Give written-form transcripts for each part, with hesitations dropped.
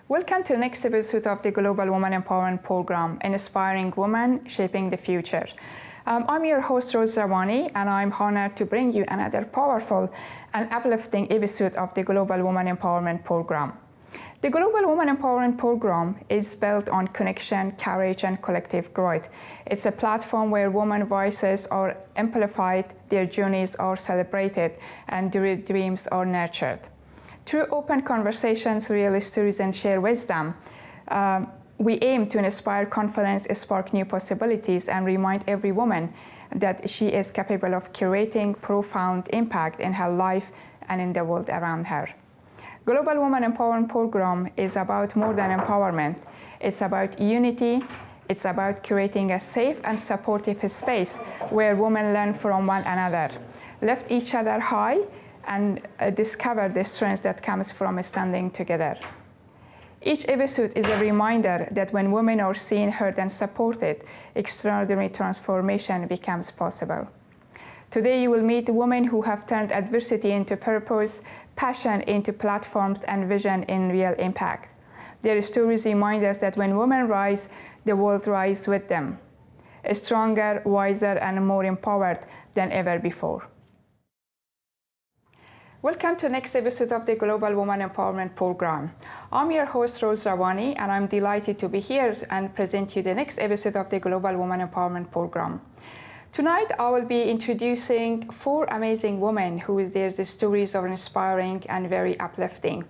Welcome to the next episode of the Global Women Empowerment Program, Inspiring Women, Shaping the Future. I'm your host, Rawani, and I'm honored to bring you another powerful and uplifting episode of the Global Women Empowerment Program. The Global Women Empowerment Program is built on connection, courage, and collective growth. It's a platform where women's voices are amplified, their journeys are celebrated, and their dreams are nurtured. Through open conversations, real stories, and shared wisdom, we aim to inspire confidence, spark new possibilities, and remind every woman that she is capable of creating profound impact in her life and in the world around her. Global Women Empowerment Program is about more than empowerment. It's about unity. It's about creating a safe and supportive space where women learn from one another, lift each other high, and discover the strength that comes from standing together. Each episode is a reminder that when women are seen, heard, and supported, extraordinary transformation becomes possible. Today you will meet women who have turned adversity into purpose, passion into platforms, and vision in real impact. Their stories remind us that when women rise, the world rises with them, stronger, wiser, and more empowered than ever before. Welcome to the next episode of the Global Women Empowerment Program. I'm your host, Rawani, and I'm delighted to be here and present you the next episode of the Global Women Empowerment Program. Tonight, I will be introducing 4 amazing women their stories are inspiring and very uplifting.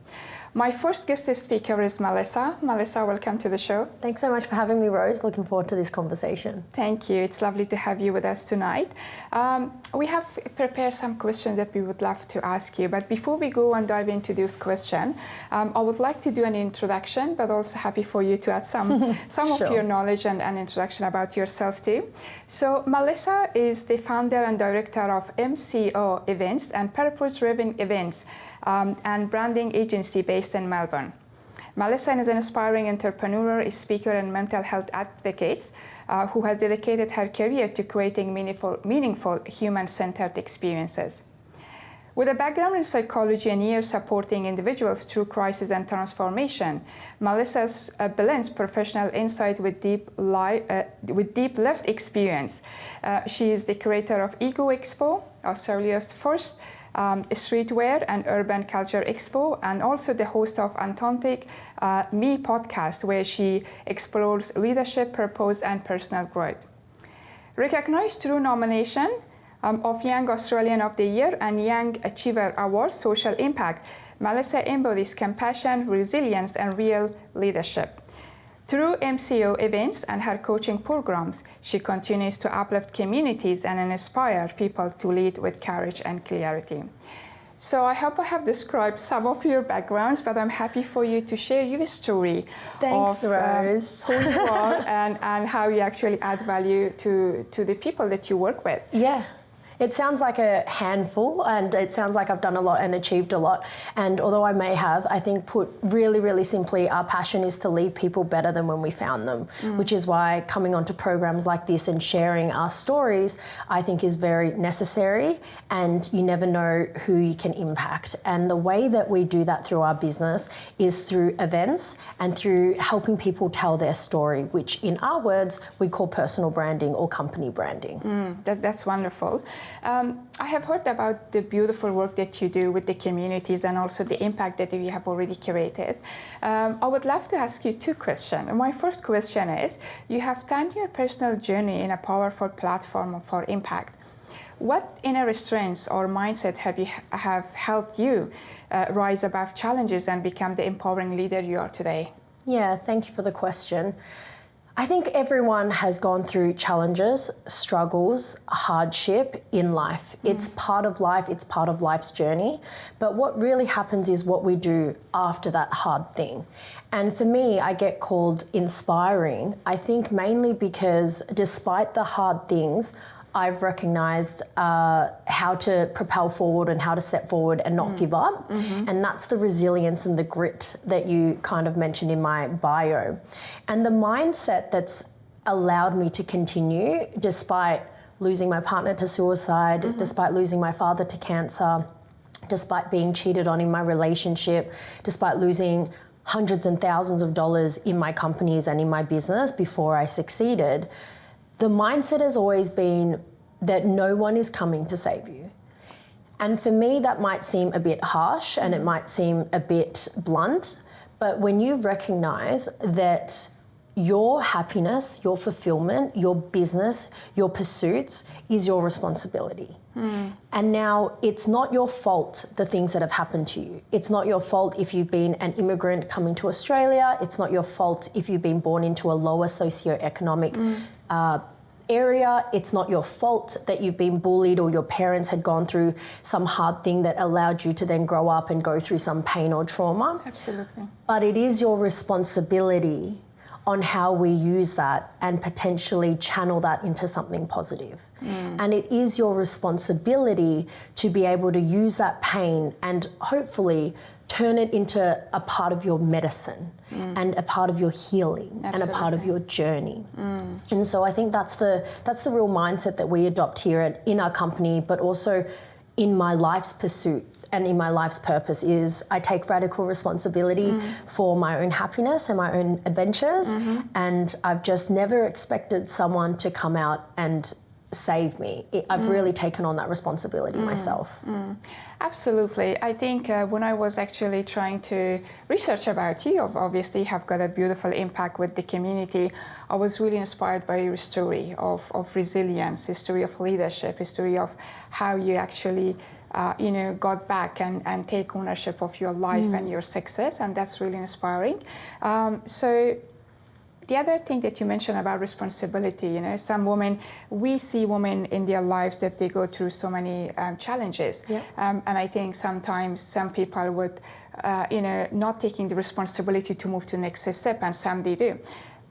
My first guest speaker is Melissa. Melissa, welcome to the show. Thanks so much for having me, Rose. Looking forward to this conversation. Thank you. It's lovely to have you with us tonight. We have prepared some questions that we would love to ask you, but before we go and dive into those questions, I would like to do an introduction, but also happy for you to add some Sure. of your knowledge and introduction about yourself too. So Melissa is the founder and director of MCO Events and purpose-driven events and branding agency based in Melbourne. Melissa is an aspiring entrepreneur, a speaker, and mental health advocate who has dedicated her career to creating meaningful human-centered experiences. With a background in psychology and years supporting individuals through crisis and transformation, Melissa blends professional insight with deep lived experience. She is the creator of Ego Expo, Australia's first streetwear and urban culture expo, and also the host of Authentic Me podcast, where she explores leadership, purpose, and personal growth. Recognized through nomination of Young Australian of the Year and Young Achiever Award Social Impact, Melissa embodies compassion, resilience, and real leadership. Through MCO events and her coaching programs, she continues to uplift communities and inspire people to lead with courage and clarity. So I hope I have described some of your backgrounds, but I'm happy for you to share your story. Thanks, Rose. Who you are and how you actually add value to the people that you work with. Yeah. It sounds like a handful, and it sounds like I've done a lot and achieved a lot. And although I may have, I think put really, really simply, our passion is to leave people better than when we found them, which is why coming onto programs like this and sharing our stories, I think is very necessary, and you never know who you can impact. And the way that we do that through our business is through events and through helping people tell their story, which in our words, we call personal branding or company branding. That's wonderful. I have heard about the beautiful work that you do with the communities and also the impact that you have already created. I would love to ask you 2 questions. My first question is, you have turned your personal journey in a powerful platform for impact. What inner strengths or mindset have helped you rise above challenges and become the empowering leader you are today? Yeah, thank you for the question. I think everyone has gone through challenges, struggles, hardship in life. It's part of life, it's part of life's journey. But what really happens is what we do after that hard thing. And for me, I get called inspiring, I think mainly because despite the hard things, I've recognized how to propel forward and how to step forward and not give up. And that's the resilience and the grit that you kind of mentioned in my bio. And the mindset that's allowed me to continue despite losing my partner to suicide, despite losing my father to cancer, despite being cheated on in my relationship, despite losing hundreds and thousands of dollars in my companies and in my business before I succeeded, the mindset has always been that no one is coming to save you. And for me, that might seem a bit harsh and it might seem a bit blunt, but when you recognize that your happiness, your fulfillment, your business, your pursuits is your responsibility. And now it's not your fault, the things that have happened to you. It's not your fault if you've been an immigrant coming to Australia. It's not your fault if you've been born into a lower socioeconomic area. It's not your fault that you've been bullied or your parents had gone through some hard thing that allowed you to then grow up and go through some pain or trauma. Absolutely. But it is your responsibility on how we use that and potentially channel that into something positive. And it is your responsibility to be able to use that pain and hopefully turn it into a part of your medicine and a part of your healing and a part of your journey. And so I think that's the real mindset that we adopt here in our company, but also in my life's pursuit and in my life's purpose is I take radical responsibility for my own happiness and my own adventures. And I've just never expected someone to come out and save me. I've really taken on that responsibility myself. Absolutely. I think when I was actually trying to research about you, obviously have got a beautiful impact with the community. I was really inspired by your story of resilience, history of leadership, history of how you actually got back and take ownership of your life and your success, and that's really inspiring. So the other thing that you mentioned about responsibility, some women, we see women in their lives that they go through so many challenges. And I think sometimes some people would, not taking the responsibility to move to the next step, and some they do.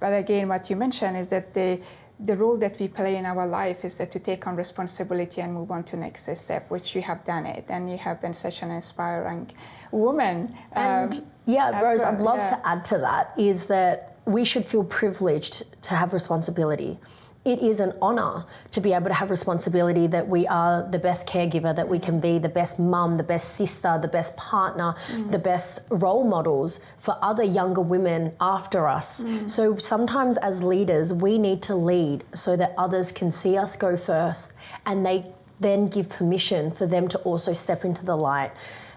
But again, what you mentioned is that the role that we play in our life is that to take on responsibility and move on to the next step, which you have done it, and you have been such an inspiring woman. And Rose, I'd love to add to that is that we should feel privileged to have responsibility. It is an honor to be able to have responsibility, that we are the best caregiver that we can be, the best mum, the best sister, the best partner, the best role models for other younger women after us. So sometimes as leaders, we need to lead so that others can see us go first, and they then give permission for them to also step into the light.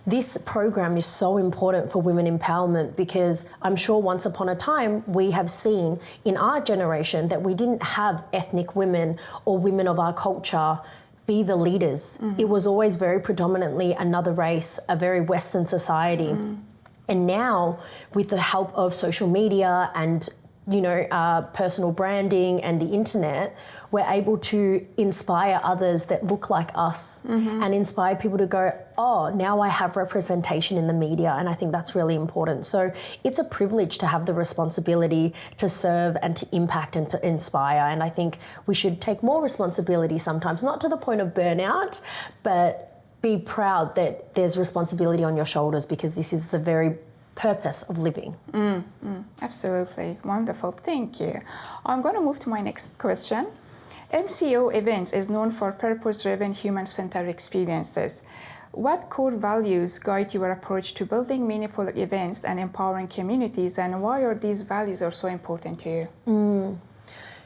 This program is so important for women empowerment because I'm sure once upon a time we have seen in our generation that we didn't have ethnic women or women of our culture be the leaders. It was always very predominantly another race, a very Western society. And now with the help of social media and personal branding and the internet, we're able to inspire others that look like us and inspire people to go, oh, now I have representation in the media. And I think that's really important. So it's a privilege to have the responsibility to serve and to impact and to inspire. And I think we should take more responsibility sometimes, not to the point of burnout, but be proud that there's responsibility on your shoulders, because this is the very purpose of living. Absolutely. Wonderful. Thank you. I'm going to move to my next question. MCO Events is known for purpose-driven, human-centered experiences. What core values guide your approach to building meaningful events and empowering communities, and why are these values so important to you?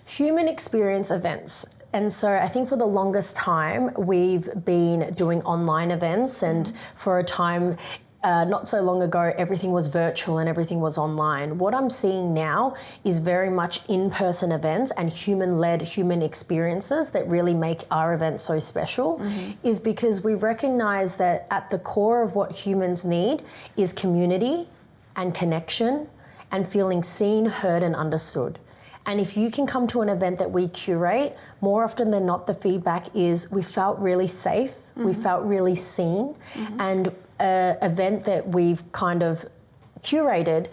Human experience events. And so I think for the longest time, we've been doing online events, and for a time, not so long ago, everything was virtual and everything was online. What I'm seeing now is very much in-person events and human-led human experiences that really make our events so special, is because we recognize that at the core of what humans need is community and connection and feeling seen, heard, and understood. And if you can come to an event that we curate, more often than not, the feedback is we felt really safe, we felt really seen, and an event that we've kind of curated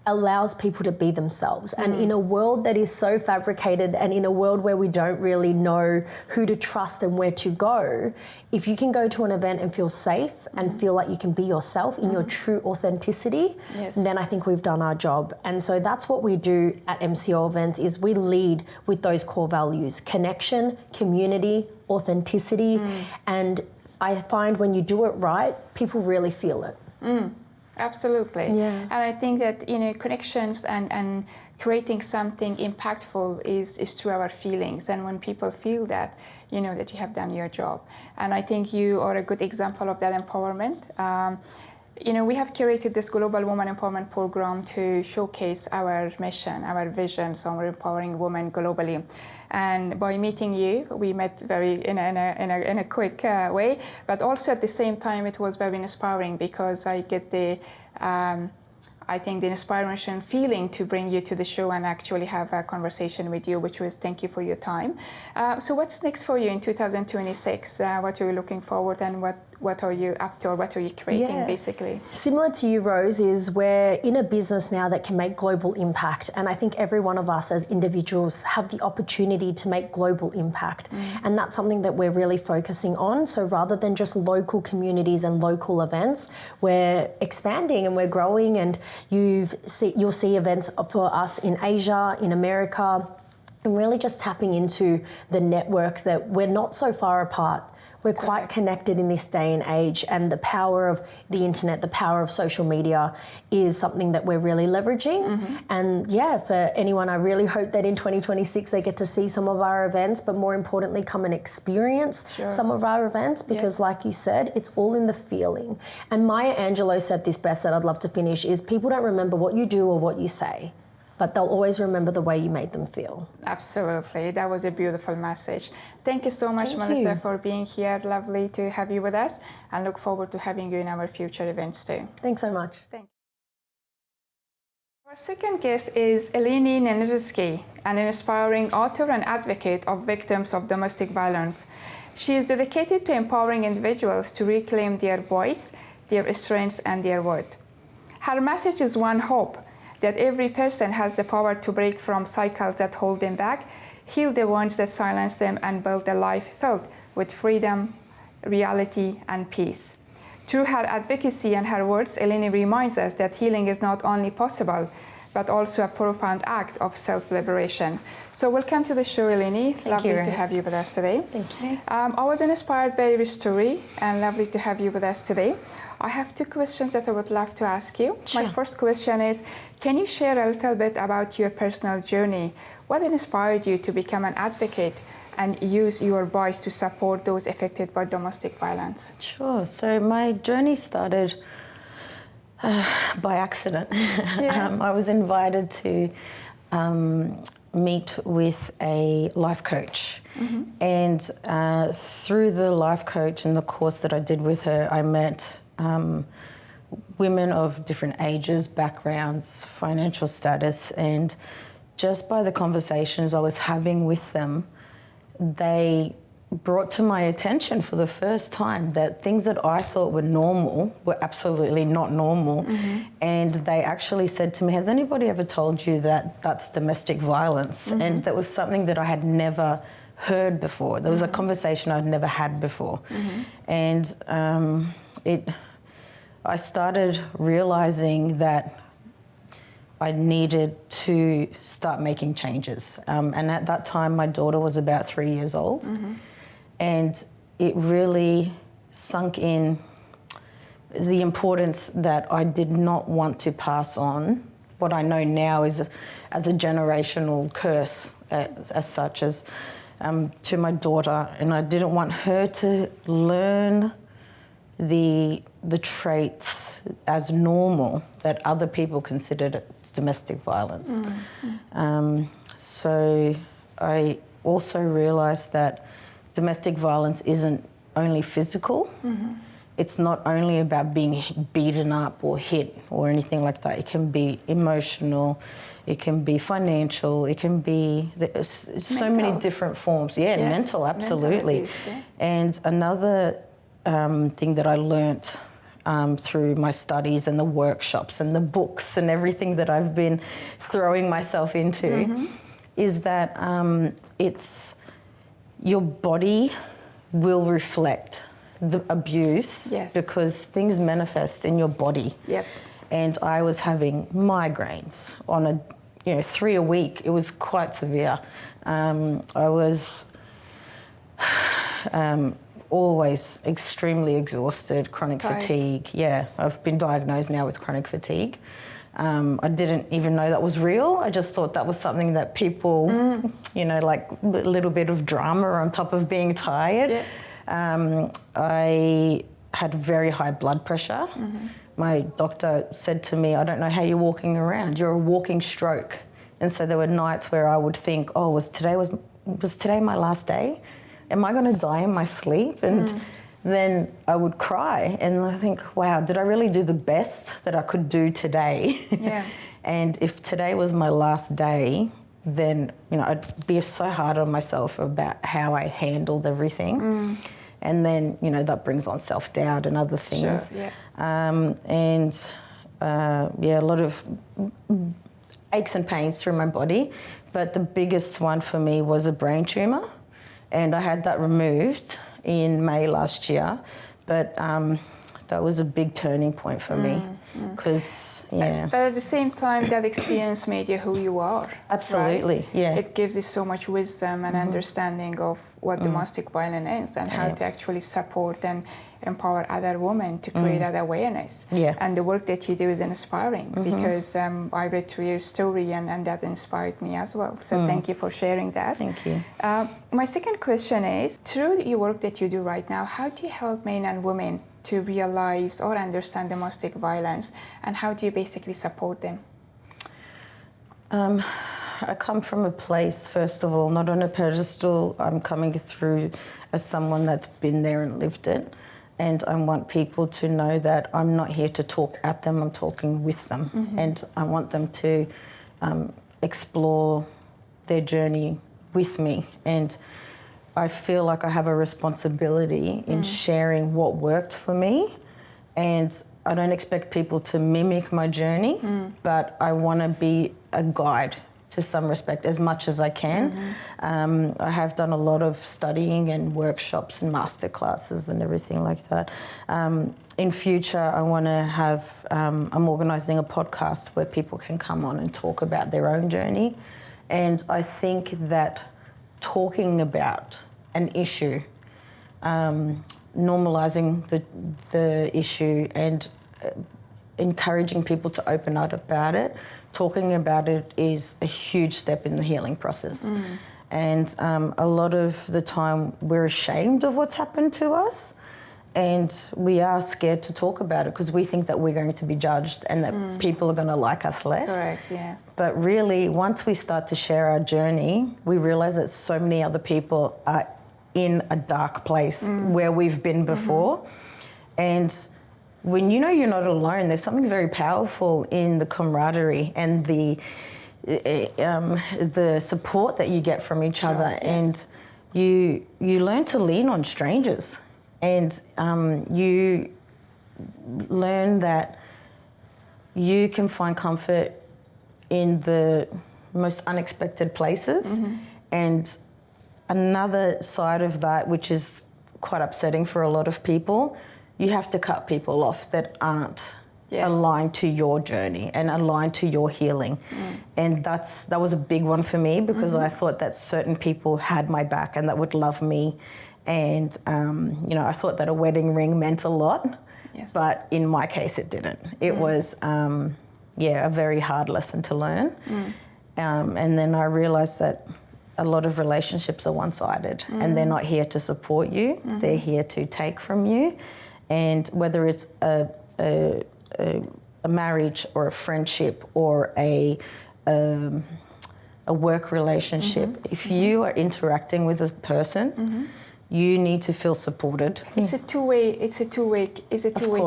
allows people to be themselves. And in a world that is so fabricated, and in a world where we don't really know who to trust and where to go, if you can go to an event and feel safe and feel like you can be yourself in your true authenticity, then I think we've done our job. And so that's what we do at MCO Events, is we lead with those core values: connection, community, authenticity. And I find when you do it right, people really feel it. Absolutely. Yeah. And I think that, connections and creating something impactful is through our feelings. And when people feel that, that you have done your job. And I think you are a good example of that empowerment. We have curated this Global Women Empowerment Program to showcase our mission, our visions on empowering women globally. And by meeting you, we met very in a quick way, but also at the same time, it was very inspiring because I get the inspiration feeling to bring you to the show and actually have a conversation with you, which was thank you for your time. So what's next for you in 2026? What are you looking forward, and what are you up to, or what are you creating, basically? Similar to you, Rose, is we're in a business now that can make global impact. And I think every one of us as individuals have the opportunity to make global impact. And that's something that we're really focusing on. So rather than just local communities and local events, we're expanding and we're growing, and you'll see events for us in Asia, in America, and really just tapping into the network that we're not so far apart. We're quite connected in this day and age, and the power of the internet, the power of social media is something that we're really leveraging. And for anyone, I really hope that in 2026 they get to see some of our events, but more importantly, come and experience some of our events, because like you said, it's all in the feeling. And Maya Angelou said this best that I'd love to finish is, people don't remember what you do or what you say, but they'll always remember the way you made them feel. Absolutely. That was a beautiful message. Thank you so much, Melissa, for being here. Lovely to have you with us, and look forward to having you in our future events too. Thanks so much. Thank you. Our second guest is Eleni Ninevski, an inspiring author and advocate of victims of domestic violence. She is dedicated to empowering individuals to reclaim their voice, their strengths, and their worth. Her message is one hope, that every person has the power to break from cycles that hold them back, heal the wounds that silence them, and build a life filled with freedom, reality, and peace. Through her advocacy and her words, Eleni reminds us that healing is not only possible, but also a profound act of self-liberation. So welcome to the show, Eleni. Lovely to have you with us today. Thank you. I was inspired by your story, and lovely to have you with us today. I have two questions that I would love to ask you. Sure. My first question is, can you share a little bit about your personal journey? What inspired you to become an advocate and use your voice to support those affected by domestic violence? Sure. So my journey started by accident. I was invited to meet with a life coach. And through the life coach and the course that I did with her, I met women of different ages, backgrounds, financial status, and just by the conversations I was having with them, they brought to my attention for the first time that things that I thought were normal were absolutely not normal. And they actually said to me, has anybody ever told you that that's domestic violence? And that was something that I had never heard before. There was a conversation I'd never had before. And I started realizing that I needed to start making changes. And at that time, my daughter was about 3 years old. And it really sunk in the importance that I did not want to pass on what I know now is as a generational curse, as such as to my daughter. And I didn't want her to learn the traits as normal that other people considered domestic violence. So I also realized that domestic violence isn't only physical. It's not only about being beaten up or hit or anything like that. It can be emotional, it can be financial, it can be so many different forms. Yeah, yes, mental, absolutely. Mental abuse, And another thing that I learnt through my studies and the workshops and the books and everything that I've been throwing myself into is that it's your body will reflect the abuse because things manifest in your body. And I was having migraines on 3 a week. It was quite severe. I was always extremely exhausted, chronic Tired. fatigue. Yeah, I've been diagnosed now with chronic fatigue. I didn't even know that was real. I just thought that was something that people, like a little bit of drama on top of being tired. Yeah. I had very high blood pressure. My doctor said to me, I don't know how you're walking around. You're a walking stroke. And so there were nights where I would think, oh, was today my last day? Am I going to die in my sleep? And then I would cry and I think, wow, did I really do the best that I could do today? Yeah. And if today was my last day, then, I'd be so hard on myself about how I handled everything. And then, that brings on self-doubt and other things. Sure, yeah. A lot of aches and pains through my body. But the biggest one for me was a brain tumour. And I had that removed in May last year. But that was a big turning point for me. Because, But at the same time, that experience made you who you are. Absolutely, right? yeah. It gives you so much wisdom and understanding of what domestic violence is and how to actually support and empower other women to create that awareness. Yeah. And the work that you do is inspiring because I read through your story and that inspired me as well. So thank you for sharing that. Thank you. My second question is, through your work that you do right now, how do you help men and women to realize or understand domestic violence, and how do you basically support them? I come from a place, first of all, not on a pedestal. I'm coming through as someone that's been there and lived it. And I want people to know that I'm not here to talk at them, I'm talking with them. And I want them to explore their journey with me. And I feel like I have a responsibility in sharing what worked for me. And I don't expect people to mimic my journey, but I want to be a guide to some respect as much as I can. I have done a lot of studying and workshops and masterclasses and everything like that. In future, I want to have, I'm organising a podcast where people can come on and talk about their own journey. And I think that talking about an issue, normalising the issue and encouraging people to open up about it, talking about it is a huge step in the healing process. And a lot of the time we're ashamed of what's happened to us and we are scared to talk about it because we think that we're going to be judged and that people are going to like us less. Correct, yeah. But really, once we start to share our journey, we realise that so many other people are in a dark place where we've been before. And when you know you're not alone, there's something very powerful in the camaraderie and the support that you get from each other. Yes. And you learn to lean on strangers. And you learn that you can find comfort in the most unexpected places. And another side of that, which is quite upsetting for a lot of people, you have to cut people off that aren't aligned to your journey and aligned to your healing. And that was a big one for me because I thought that certain people had my back and that would love me. And, I thought that a wedding ring meant a lot, but in my case it didn't. It was, a very hard lesson to learn. And then I realised that a lot of relationships are one-sided and they're not here to support you, they're here to take from you. And whether it's a marriage or a friendship or a work relationship, if you are interacting with a person, you need to feel supported. It's a two-way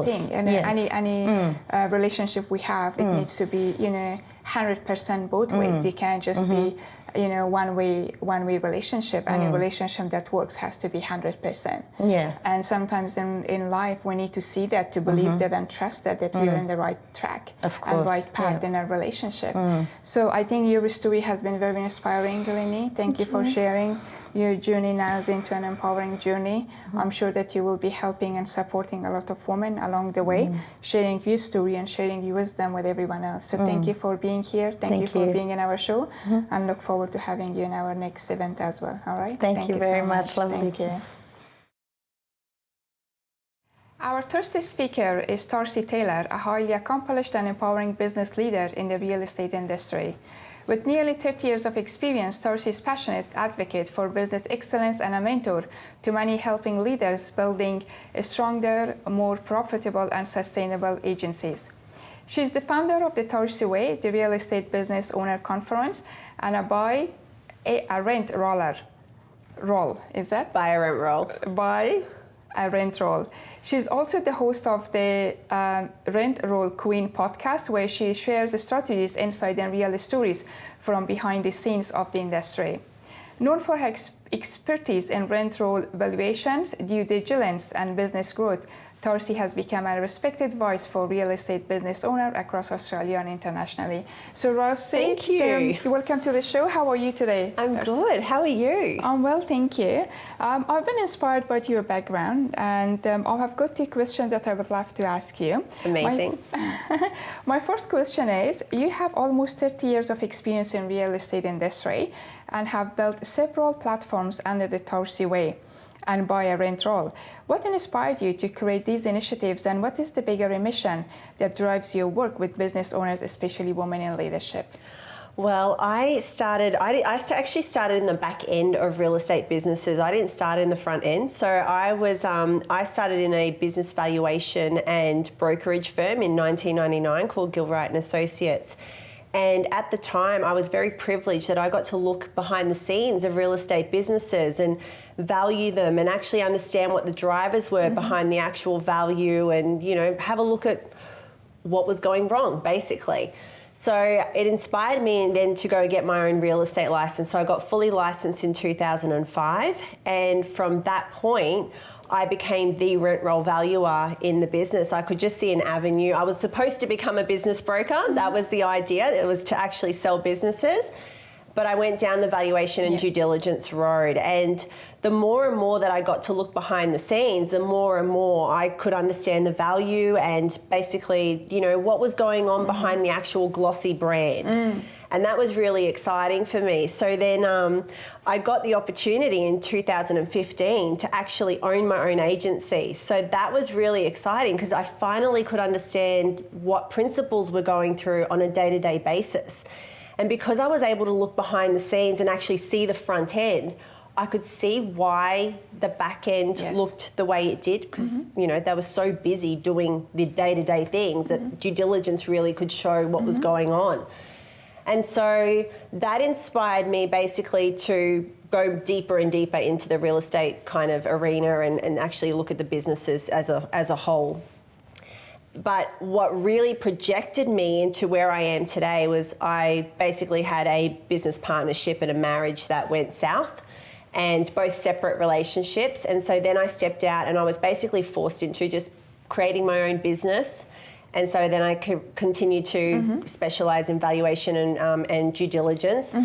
thing. And any relationship we have, it needs to be 100% both ways. You can't just be one way relationship. Any relationship that works has to be 100%. Yeah. And sometimes in life we need to see that, to believe that and trust that we are in the right track and right path in a relationship. So I think your story has been very inspiring, Eleni. Thank you for sharing your journey now into an empowering journey. I'm sure that you will be helping and supporting a lot of women along the way, sharing your story and sharing your wisdom with everyone else. So thank you for being here. Thank you for being in our show, and look forward to having you in our next event as well. All right? Thank you very so much. Lovely. Thank you. Our Thursday speaker is Tarsi Taylor, a highly accomplished and empowering business leader in the real estate industry. With nearly 30 years of experience, Tarsi is a passionate advocate for business excellence and a mentor to many, helping leaders building stronger, more profitable and sustainable agencies. She is the founder of the Tarsi Way, the Real Estate Business Owner Conference, and a buy a rent roll. Is that? Buy a rent roll. Buy a rent roll. She's also the host of the Rent Roll Queen podcast, where she shares strategies, insight, and real stories from behind the scenes of the industry. Known for her expertise in rent roll valuations, due diligence, and business growth, Tarsi has become a respected voice for real estate business owners across Australia and internationally. So, Tarsi, thank you. Welcome to the show. How are you today? I'm Tarsi? good. How are you? I'm well, thank you. I've been inspired by your background, and I have got 2 questions that I would love to ask you. Amazing. My first question is, you have almost 30 years of experience in real estate industry and have built several platforms under the Tarsi Way and Buy a Rent Roll. What inspired you to create these initiatives, and what is the bigger mission that drives your work with business owners, especially women in leadership? Well, I actually started in the back end of real estate businesses. I didn't start in the front end. So I started in a business valuation and brokerage firm in 1999 called Gilwright and Associates. And at the time, I was very privileged that I got to look behind the scenes of real estate businesses and value them and actually understand what the drivers were behind the actual value, and, you know, have a look at what was going wrong, basically. So it inspired me then to go get my own real estate license. So I got fully licensed in 2005. And from that point, I became the rent roll valuer in the business. I could just see an avenue. I was supposed to become a business broker. That was the idea. It was to actually sell businesses. But I went down the valuation and due diligence road. And the more and more that I got to look behind the scenes, the more and more I could understand the value and basically, you know, what was going on behind the actual glossy brand. And that was really exciting for me. So then I got the opportunity in 2015 to actually own my own agency. So that was really exciting because I finally could understand what principals were going through on a day-to-day basis. And because I was able to look behind the scenes and actually see the front end, I could see why the back end looked the way it did, because you know, they were so busy doing the day-to-day things that due diligence really could show what was going on. And so that inspired me basically to go deeper and deeper into the real estate kind of arena and actually look at the businesses as a whole. But what really projected me into where I am today was I basically had a business partnership and a marriage that went south, and both separate relationships. And so then I stepped out and I was basically forced into just creating my own business. And so then I continued to specialize in valuation and due diligence.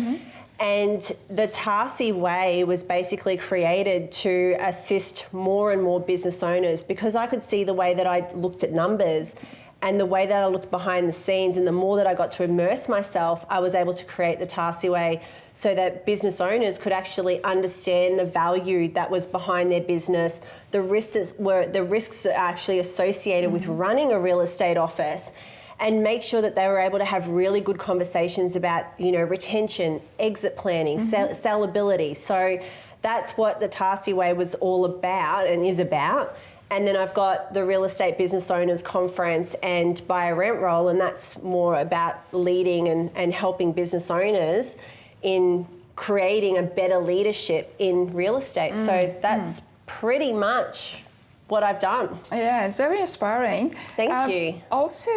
And the Tarsi Way was basically created to assist more and more business owners, because I could see the way that I looked at numbers and the way that I looked behind the scenes, and the more that I got to immerse myself, I was able to create the Tarsi Way so that business owners could actually understand the value that was behind their business, the risks that are actually associated with running a real estate office, and make sure that they were able to have really good conversations about, you know, retention, exit planning, sellability. So that's what the Tarsi Way was all about and is about. And then I've got the Real Estate Business Owners Conference and Buy a Rent Roll, and that's more about leading and helping business owners in creating a better leadership in real estate. So that's pretty much what I've done. Yeah, it's very inspiring. Thank you. Also,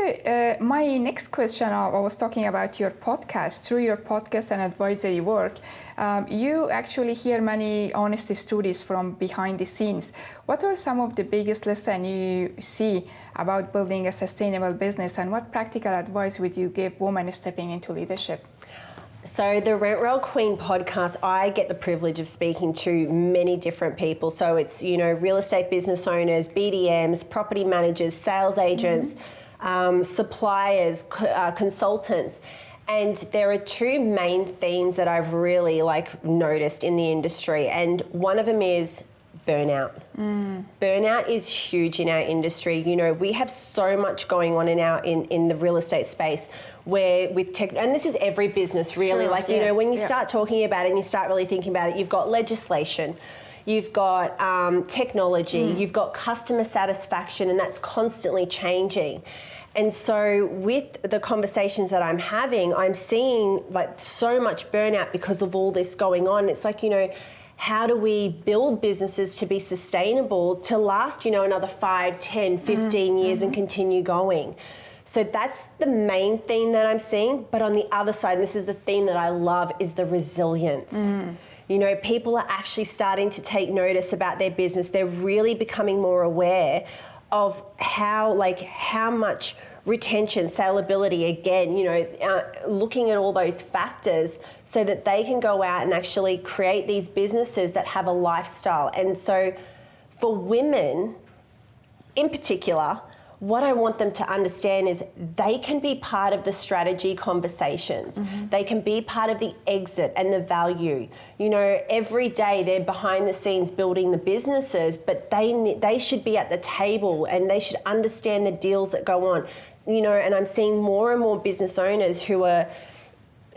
my next question, I was talking about your podcast. Through your podcast and advisory work, you actually hear many honest stories from behind the scenes. What are some of the biggest lessons you see about building a sustainable business, and what practical advice would you give women stepping into leadership? So the Rent Roll Queen podcast, I get the privilege of speaking to many different people. So it's, you know, real estate business owners, BDMs, property managers, sales agents, suppliers, consultants. And there are 2 main themes that I've really noticed in the industry. And one of them is burnout. Burnout is huge in our industry. You know, we have so much going on in the real estate space where with tech, and this is every business really, Sure, you know, when you yes, start talking about it and you start really thinking about it, you've got legislation, you've got technology, you've got customer satisfaction, and that's constantly changing. And so with the conversations that I'm having, I'm seeing like so much burnout because of all this going on. It's like, you know, how do we build businesses to be sustainable, to last, you know, another 5, 10, 15 years and continue going? So that's the main theme that I'm seeing. But on the other side, and this is the theme that I love, is the resilience. You know, people are actually starting to take notice about their business. They're really becoming more aware of how much retention, salability, again, you know, looking at all those factors so that they can go out and actually create these businesses that have a lifestyle. And so for women in particular, what I want them to understand is they can be part of the strategy conversations. They can be part of the exit and the value. You know, every day they're behind the scenes building the businesses, but they should be at the table and they should understand the deals that go on. You know, and I'm seeing more and more business owners who are,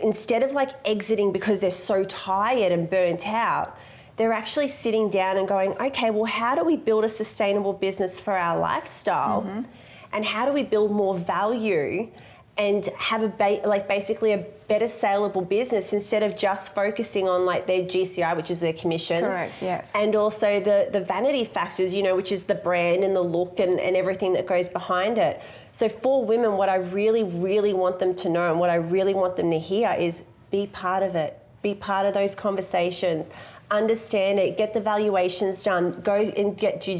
instead of like exiting because they're so tired and burnt out, they're actually sitting down and going, okay, well, how do we build a sustainable business for our lifestyle? And how do we build more value and have basically a better saleable business instead of just focusing on like their GCI, which is their commissions. Correct, yes. And also the vanity factors, you know, which is the brand and the look and everything that goes behind it. So for women, what I really, really want them to know and what I really want them to hear is be part of it. Be part of those conversations. Understand it. Get the valuations done. Go and get due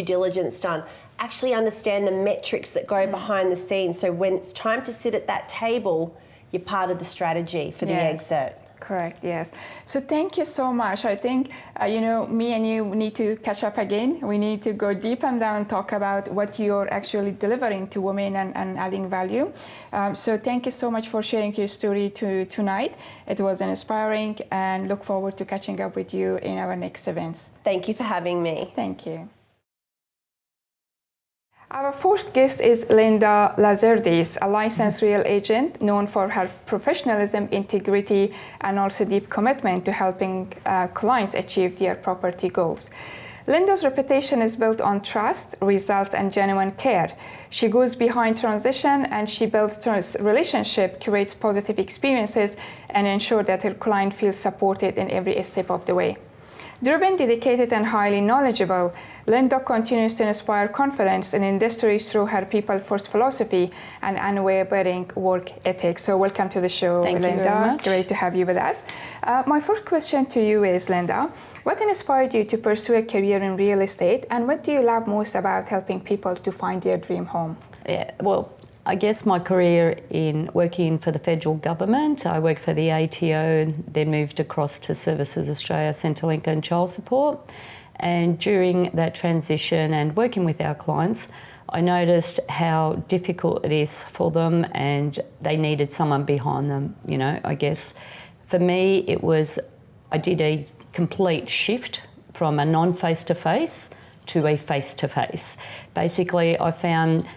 diligence done. Actually understand the metrics that go behind the scenes. So when it's time to sit at that table, you're part of the strategy for the exit. Correct, yes. So thank you so much. I think, you know, me and you need to catch up again. We need to go deep and down and talk about what you're actually delivering to women and adding value. So thank you so much for sharing your story tonight. It was inspiring and look forward to catching up with you in our next events. Thank you for having me. Thank you. Our first guest is Linda Lazardis, a licensed real agent known for her professionalism, integrity, and also deep commitment to helping clients achieve their property goals. Linda's reputation is built on trust, results, and genuine care. She goes behind transition and she builds trust relationship, creates positive experiences, and ensures that her client feels supported in every step of the way. Driven, dedicated, and highly knowledgeable, Linda continues to inspire confidence in industry through her people-first philosophy and unwavering work ethic. So welcome to the show, Thank Linda. You very much. Great to have you with us. My first question to you is, Linda, what inspired you to pursue a career in real estate, and what do you love most about helping people to find their dream home? Yeah, well, I guess my career in working for the federal government, I worked for the ATO, then moved across to Services Australia, Centrelink and Child Support. And during that transition and working with our clients, I noticed how difficult it is for them and they needed someone behind them. You know, I guess for me, I did a complete shift from a non-face-to-face to a face-to-face. Basically, I found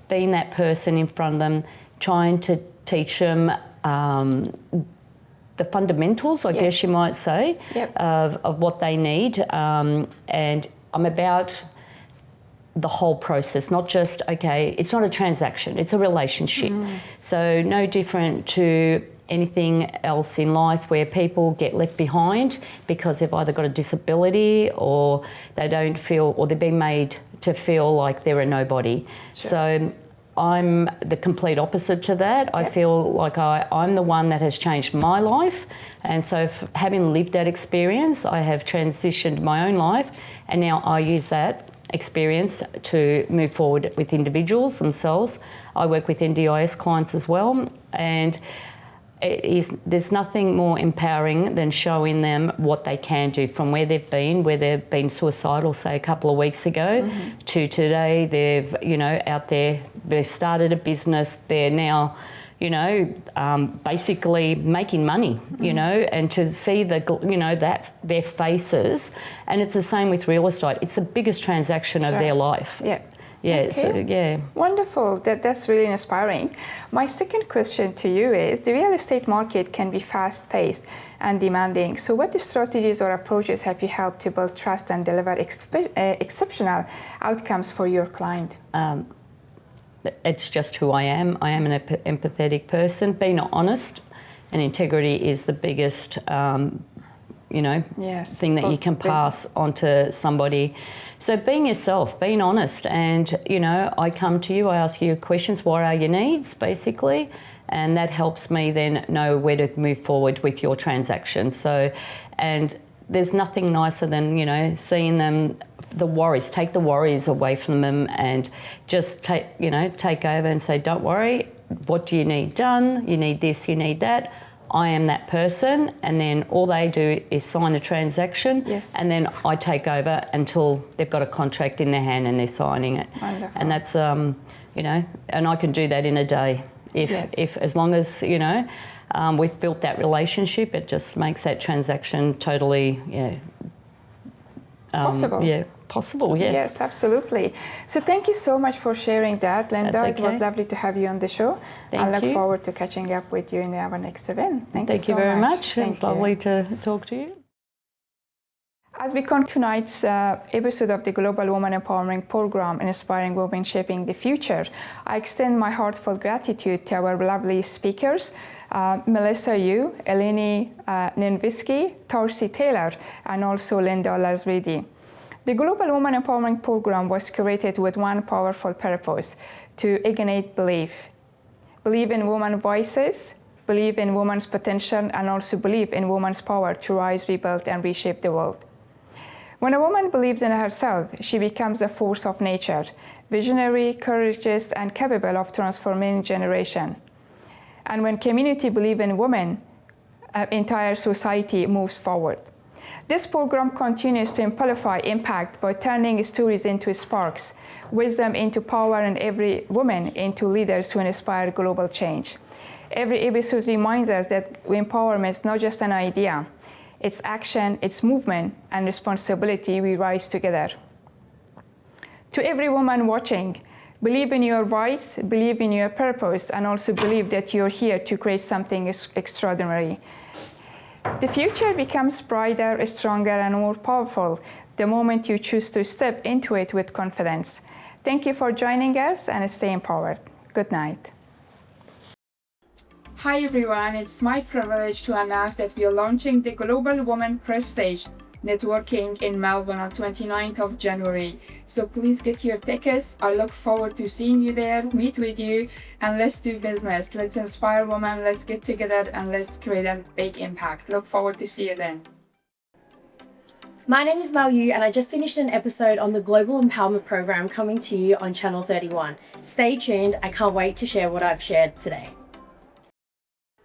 being that person in front of them, trying to teach them the fundamentals, I guess you might say, of what they need. And I'm about the whole process, not just, okay, it's not a transaction, it's a relationship. So no different to anything else in life where people get left behind because they've either got a disability or they don't feel, or they're being made to feel like they're a nobody. Sure. So I'm the complete opposite to that. I feel like I'm the one that has changed my life. And so having lived that experience, I have transitioned my own life, and now I use that experience to move forward with individuals themselves. I work with NDIS clients as well, and there's nothing more empowering than showing them what they can do from where they've been suicidal, say a couple of weeks ago, to today. They've, out there, they've started a business, they're now, basically making money, and to see that their faces, and it's the same with real estate. It's the biggest transaction of their life. Yeah. Yeah. Okay. So yeah. Wonderful. That's really inspiring. My second question to you is: the real estate market can be fast-paced and demanding. So, what strategies or approaches have you helped to build trust and deliver exceptional outcomes for your client? It's just who I am. I am an empathetic person. Being honest and integrity is the biggest, thing that you can pass on to somebody. So being yourself, being honest, and I come to you, I ask you questions. What are your needs, basically, and that helps me then know where to move forward with your transaction. So, and there's nothing nicer than seeing them. Take the worries away from them, and just take over and say, don't worry, what do you need done? You need this, you need that. I am that person, and then all they do is sign a transaction, and then I take over until they've got a contract in their hand and they're signing it. Wonderful. And that's and I can do that in a day if as long as we've built that relationship. It just makes that transaction totally possible. Yeah, possible, yes. Yes, absolutely. So thank you so much for sharing that, Linda. That's okay. It was lovely to have you on the show. I look forward to catching up with you in our next event. Thank you so very much. It was lovely to talk to you. As we conclude tonight's episode of the Global Women Empowerment Program, Inspiring Women Shaping the Future, I extend my heartfelt gratitude to our lovely speakers, Melissa Yu, Eleni Ninevski, Tarsi Taylor, and also Linda Larsvidi. The Global Women Empowerment Program was created with one powerful purpose: to ignite belief. Believe in women's voices, believe in women's potential, and also believe in women's power to rise, rebuild, and reshape the world. When a woman believes in herself, she becomes a force of nature, visionary, courageous, and capable of transforming generation. And when community believe in women, entire society moves forward. This program continues to amplify impact by turning stories into sparks, wisdom into power, and every woman into leaders who inspire global change. Every episode reminds us that empowerment is not just an idea. It's action, it's movement, and responsibility. We rise together. To every woman watching, believe in your voice, believe in your purpose, and also believe that you're here to create something extraordinary. The future becomes brighter, stronger, and more powerful the moment you choose to step into it with confidence. Thank you for joining us, and stay empowered. Good night. Hi everyone, it's my privilege to announce that we are launching the Global Women Prestige Networking in Melbourne on 29th of January. So please get your tickets. I look forward to seeing you there, meet with you, and let's do business. Let's inspire women, let's get together, and let's create a big impact. Look forward to see you then. My name is Mal Yu, and I just finished an episode on the Global Empowerment Program coming to you on Channel 31. Stay tuned, I can't wait to share what I've shared today.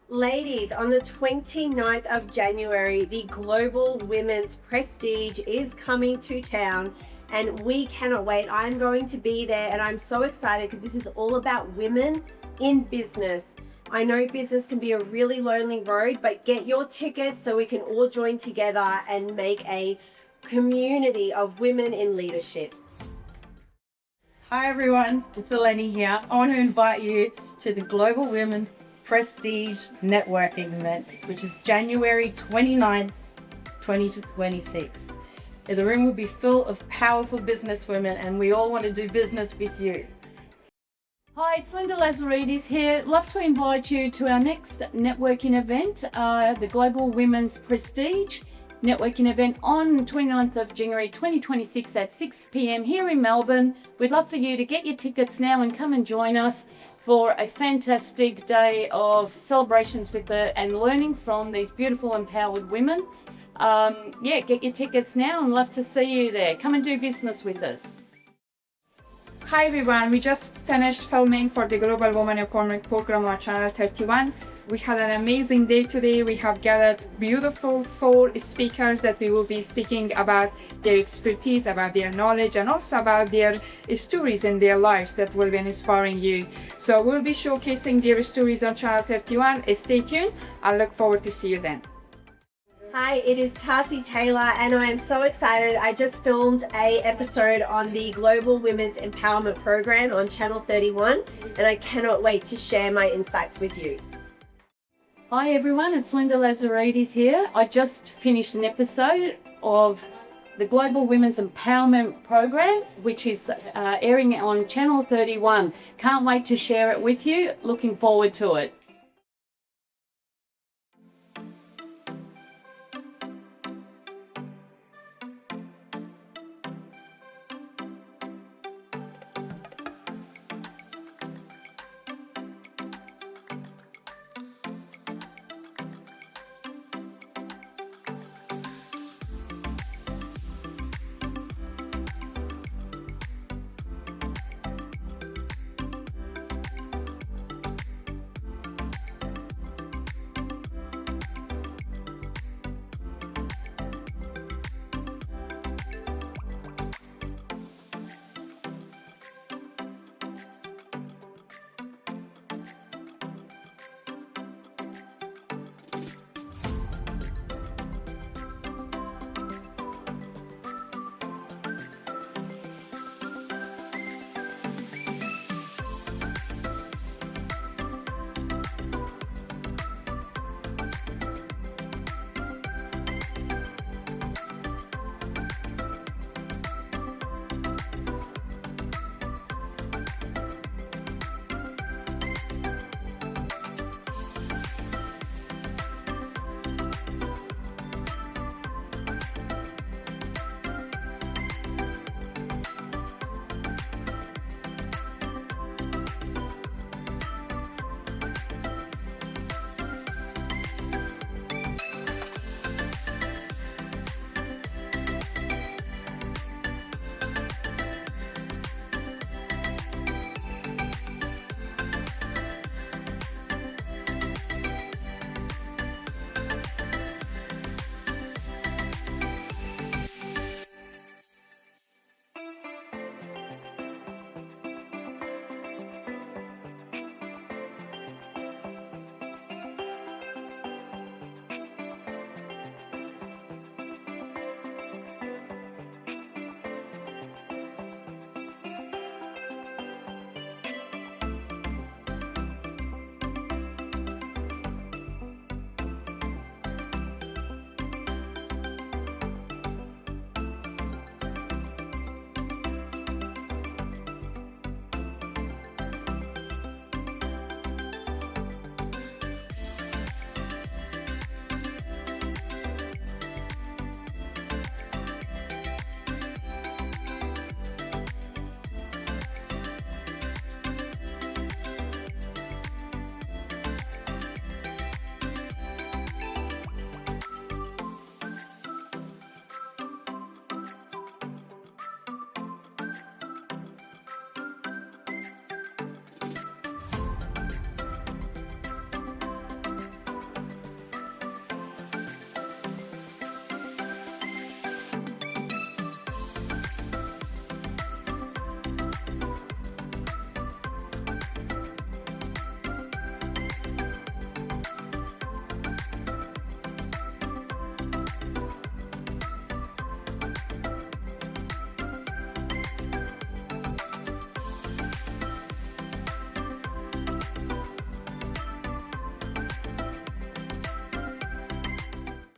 Ladies, on the 29th of January, the Global Women's Prestige is coming to town, and we cannot wait. I'm going to be there, and I'm so excited because this is all about women in business. I know business can be a really lonely road, but get your tickets so we can all join together and make a community of women in leadership. Hi everyone, it's Eleni here. I want to invite you to the Global Women Prestige Networking event, which is January 29th, 2026. The room will be full of powerful businesswomen, and we all want to do business with you. Hi, it's Linda Lazaridis here. Love to invite you to our next networking event, the Global Women's Prestige Networking event on 29th of January 2026 at 6 p.m. here in Melbourne. We'd love for you to get your tickets now and come and join us for a fantastic day of celebrations with and learning from these beautiful empowered women. Get your tickets now and love to see you there. Come and do business with us. Hi everyone, we just finished filming for the Global Women Empowerment Program on Channel 31. We had an amazing day today. We have gathered beautiful 4 speakers that we will be speaking about their expertise, about their knowledge, and also about their stories in their lives that will be inspiring you. So we'll be showcasing their stories on Channel 31. Stay tuned. I look forward to see you then. Hi, it is Tarsi Taylor and I am so excited. I just filmed a episode on the Global Women's Empowerment Program on Channel 31 and I cannot wait to share my insights with you. Hi everyone, it's Linda Lazaridis here. I just finished an episode of the Global Women's Empowerment Program, which is airing on Channel 31. Can't wait to share it with you. Looking forward to it.